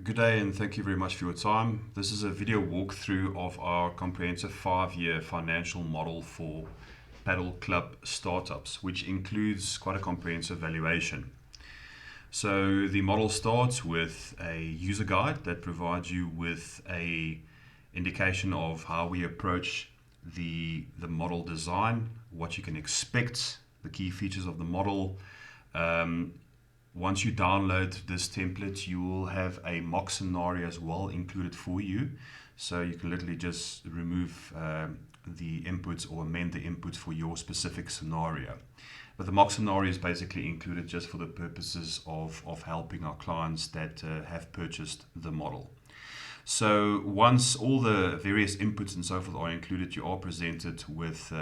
Good day and thank you very much for your time. This is a video walkthrough of our comprehensive 5-year financial model for Padel Club startups, which includes quite a comprehensive valuation. So the model starts with a user guide that provides you with a indication of how we approach the model design, what you can expect, the key features of the model. Once you download this template, you will have a mock scenario as well included for you. So you can literally just remove the inputs or amend the inputs for your specific scenario. But the mock scenario is basically included just for the purposes of helping our clients that have purchased the model. So once all the various inputs and so forth are included, you are presented with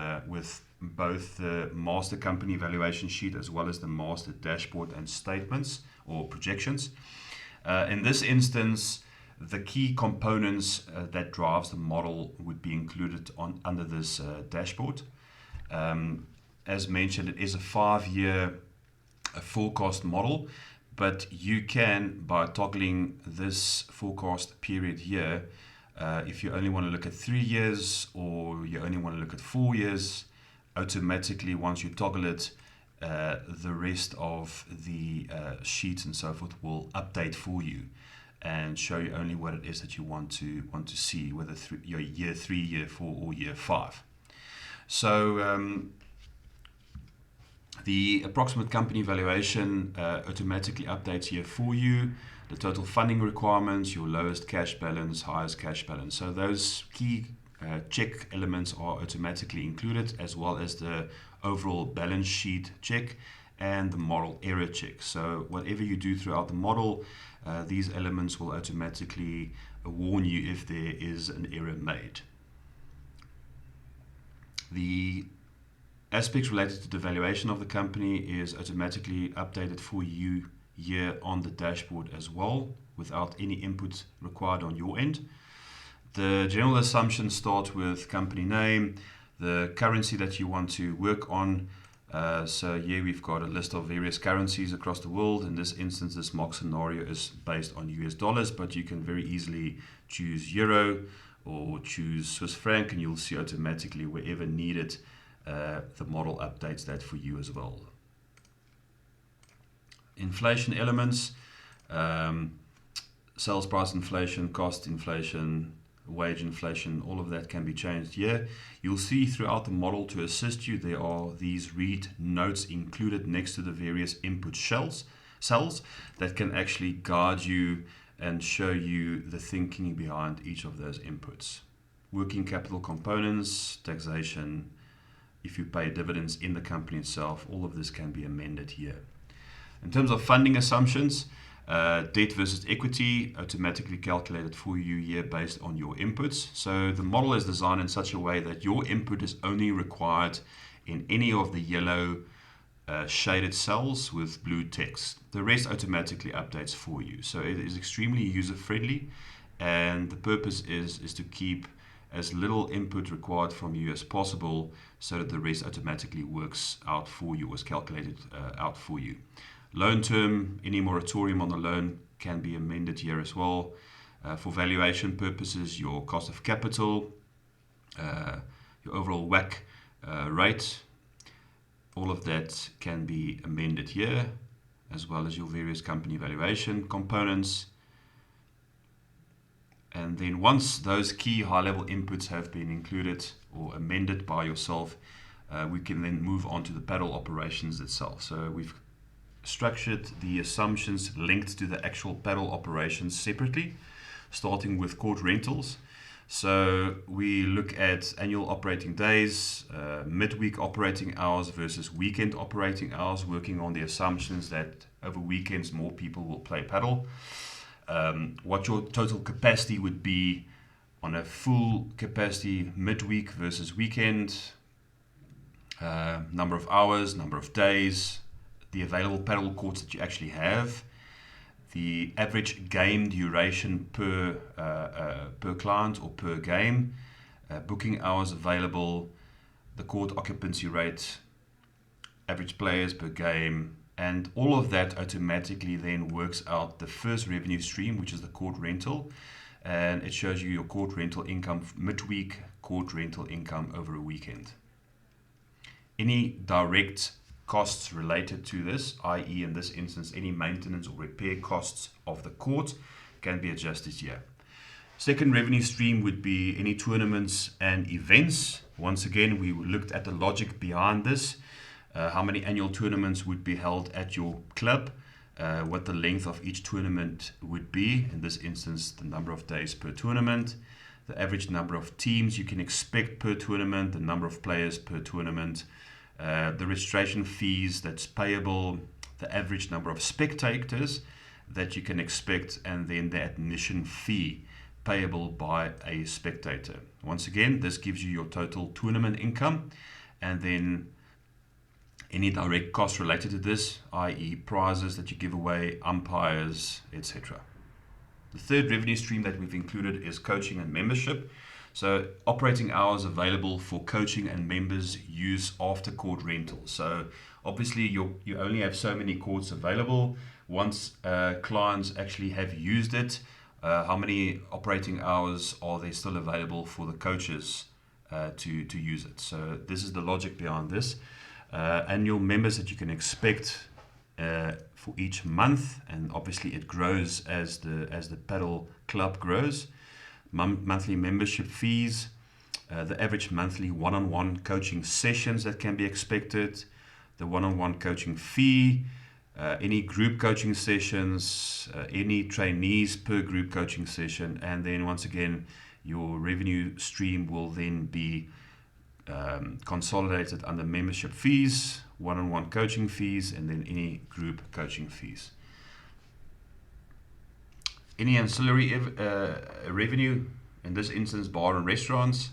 both the master company valuation sheet as well as the master dashboard and statements or projections. In this instance, the key components that drives the model would be included under this dashboard. As mentioned, it is a 5-year forecast model, but you can, by toggling this forecast period here, if you only want to look at 3 years or you only want to look at 4 years, automatically once you toggle it, the rest of the sheets and so forth will update for you and show you only what it is that you want to see, whether your year 3, year 4, or year 5. So the approximate company valuation automatically updates here for you. The total funding requirements, your lowest cash balance, highest cash balance. So those key check elements are automatically included, as well as the overall balance sheet check and the model error check. So whatever you do throughout the model, these elements will automatically warn you if there is an error made. The aspects related to the valuation of the company is automatically updated for you here on the dashboard as well, without any input required on your end. The general assumptions start with company name, the currency that you want to work on. So here we've got a list of various currencies across the world. In this instance, this mock scenario is based on US dollars, but you can very easily choose euro or choose Swiss franc, and you'll see automatically wherever needed, the model updates that for you as well. Inflation elements, sales price inflation, cost inflation, wage inflation, all of that can be changed here. You'll see throughout the model, to assist you, there are these read notes included next to the various input cells that can actually guide you and show you the thinking behind each of those inputs. Working capital components, taxation, if you pay dividends in the company itself, all of this can be amended here. In terms of funding assumptions, debt versus equity automatically calculated for you here based on your inputs. So the model is designed in such a way that your input is only required in any of the yellow shaded cells with blue text. The rest automatically updates for you. So it is extremely user friendly, and the purpose is to keep as little input required from you as possible, so that the rest automatically works out for you, was calculated out for you. Loan term, any moratorium on the loan can be amended here as well. For valuation purposes, your cost of capital, your overall WACC rate, all of that can be amended here, as well as your various company valuation components. And then once those key high-level inputs have been included or amended by yourself, we can then move on to the Padel operations itself. So we've structured the assumptions linked to the actual Padel operations separately, starting with court rentals. So we look at annual operating days, midweek operating hours versus weekend operating hours, working on the assumptions that over weekends more people will play Padel. What your total capacity would be on a full capacity midweek versus weekend, number of hours, number of days, the available Padel courts that you actually have, the average game duration per client or per game, booking hours available, the court occupancy rate, average players per game, and all of that automatically then works out the first revenue stream, which is the court rental, and it shows you your court rental income midweek, court rental income over a weekend. Any direct costs related to this, i.e. in this instance any maintenance or repair costs of the court, can be adjusted here. Second revenue stream would be any tournaments and events. Once again, we looked at the logic behind this. How many annual tournaments would be held at your club, what the length of each tournament would be, in this instance the number of days per tournament, the average number of teams you can expect per tournament, the number of players per tournament, the registration fees that's payable, the average number of spectators that you can expect, and then the admission fee payable by a spectator. Once again, this gives you your total tournament income, and then any direct costs related to this, i.e. prizes that you give away, umpires, etc. The third revenue stream that we've included is coaching and membership. So operating hours available for coaching and members use after court rentals. So obviously you only have so many courts available. Once clients actually have used it, how many operating hours are there still available for the coaches to use it? So this is the logic behind this. Annual members that you can expect for each month, and obviously it grows as the Padel club grows. Monthly membership fees, the average monthly one-on-one coaching sessions that can be expected, the one-on-one coaching fee, any group coaching sessions, any trainees per group coaching session, and then once again your revenue stream will then be consolidated under membership fees, one-on-one coaching fees, and then any group coaching fees. Any ancillary revenue, in this instance bar and restaurants,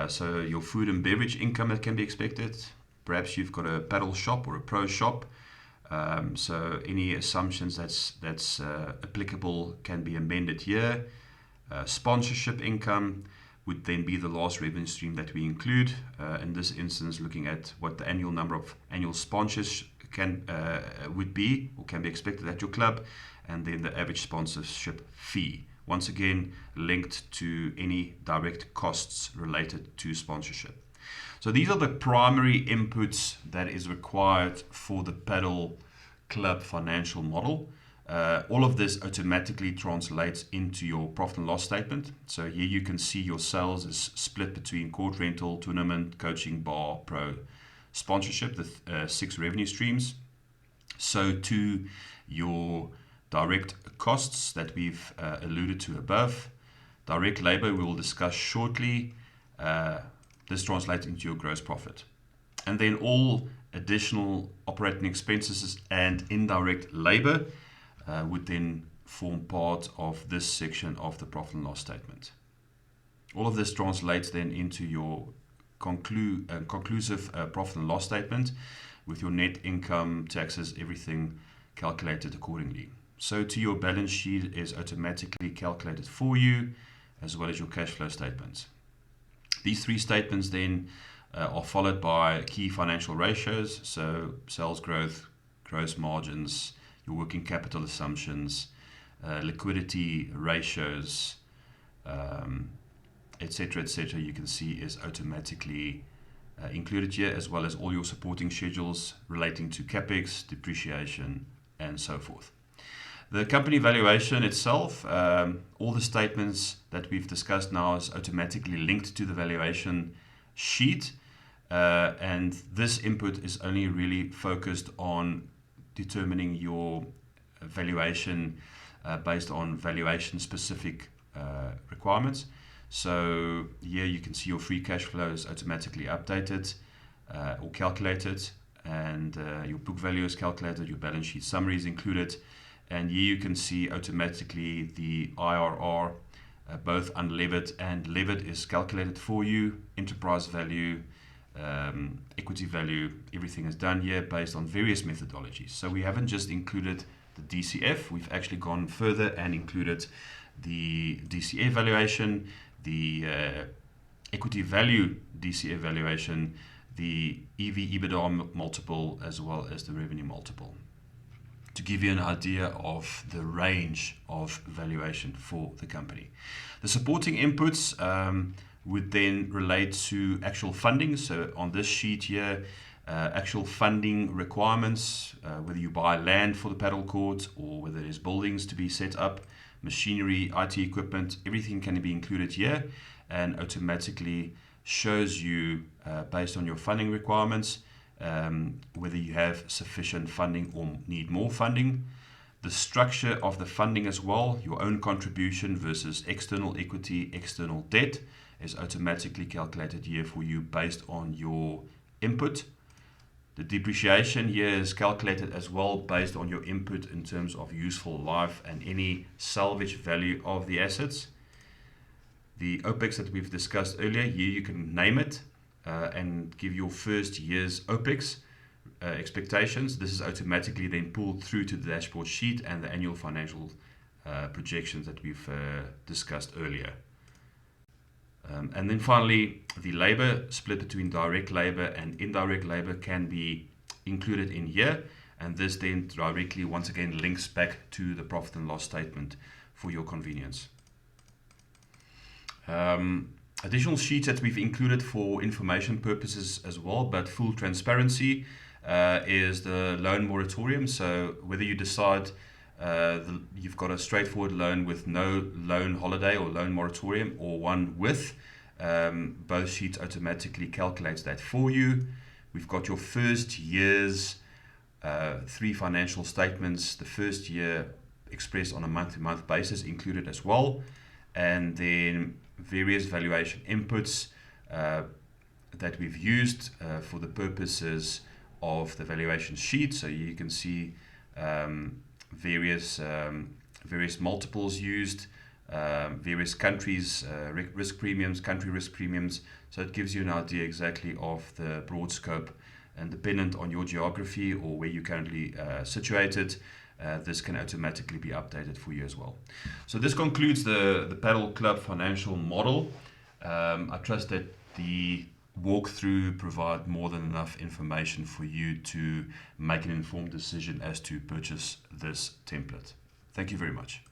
so your food and beverage income that can be expected. Perhaps you've got a paddle shop or a pro shop, so any assumptions that's applicable can be amended here. Sponsorship income would then be the last revenue stream that we include. In this instance, looking at what the annual number of annual sponsors would be or can be expected at your club, and then the average sponsorship fee. Once again, linked to any direct costs related to sponsorship. So these are the primary inputs that is required for the Padel club financial model. All of this automatically translates into your profit and loss statement. So here you can see your sales is split between court rental, tournament, coaching, bar, pro, sponsorship, the 6 revenue streams. So to your direct costs that we've alluded to above, direct labor we will discuss shortly. This translates into your gross profit. And then all additional operating expenses and indirect labor would then form part of this section of the profit and loss statement. All of this translates then into your conclusive profit and loss statement with your net income, taxes, everything calculated accordingly. So to your balance sheet is automatically calculated for you, as well as your cash flow statements. These 3 statements then are followed by key financial ratios, so sales growth, gross margins, your working capital assumptions, liquidity ratios, etc., etc. You can see is automatically included here, as well as all your supporting schedules relating to CAPEX, depreciation, and so forth. The company valuation itself, all the statements that we've discussed now is automatically linked to the valuation sheet, and this input is only really focused on determining your valuation based on valuation specific requirements. So here you can see your free cash flow is automatically updated or calculated, and your book value is calculated, your balance sheet summary is included, and here you can see automatically the IRR, both unlevered and levered, is calculated for you. Enterprise value, equity value, everything is done here based on various methodologies. So we haven't just included the DCF, we've actually gone further and included the DCF valuation, the equity value DCF valuation, the EV/EBITDA multiple, as well as the revenue multiple. to give you an idea of the range of valuation for the company. The supporting inputs would then relate to actual funding. So on this sheet here, actual funding requirements, whether you buy land for the paddle courts or whether there's buildings to be set up, machinery, IT equipment, everything can be included here and automatically shows you, based on your funding requirements, whether you have sufficient funding or need more funding. The structure of the funding as well, your own contribution versus external equity, external debt, is automatically calculated here for you based on your input. The depreciation here is calculated as well based on your input in terms of useful life and any salvage value of the assets. The OPEX that we've discussed earlier, here you can name it and give your first year's OPEX expectations. This is automatically then pulled through to the dashboard sheet and the annual financial projections that we've discussed earlier. And then finally, the labor split between direct labor and indirect labor can be included in here, and this then directly once again links back to the profit and loss statement for your convenience. Additional sheets that we've included for information purposes as well, but full transparency, is the loan moratorium. So whether you decide you've got a straightforward loan with no loan holiday or loan moratorium, or one with, both sheets automatically calculates that for you. We've got your first year's 3 financial statements, the first year expressed on a month-to-month basis included as well, and then various valuation inputs that we've used for the purposes of the valuation sheet. So you can see various multiples used, various countries, risk premiums, country risk premiums. So it gives you an idea exactly of the broad scope, and dependent on your geography or where you're currently situated, this can automatically be updated for you as well. So this concludes the Paddle Club financial model. I trust that the walkthrough provide more than enough information for you to make an informed decision as to purchase this template. Thank you very much.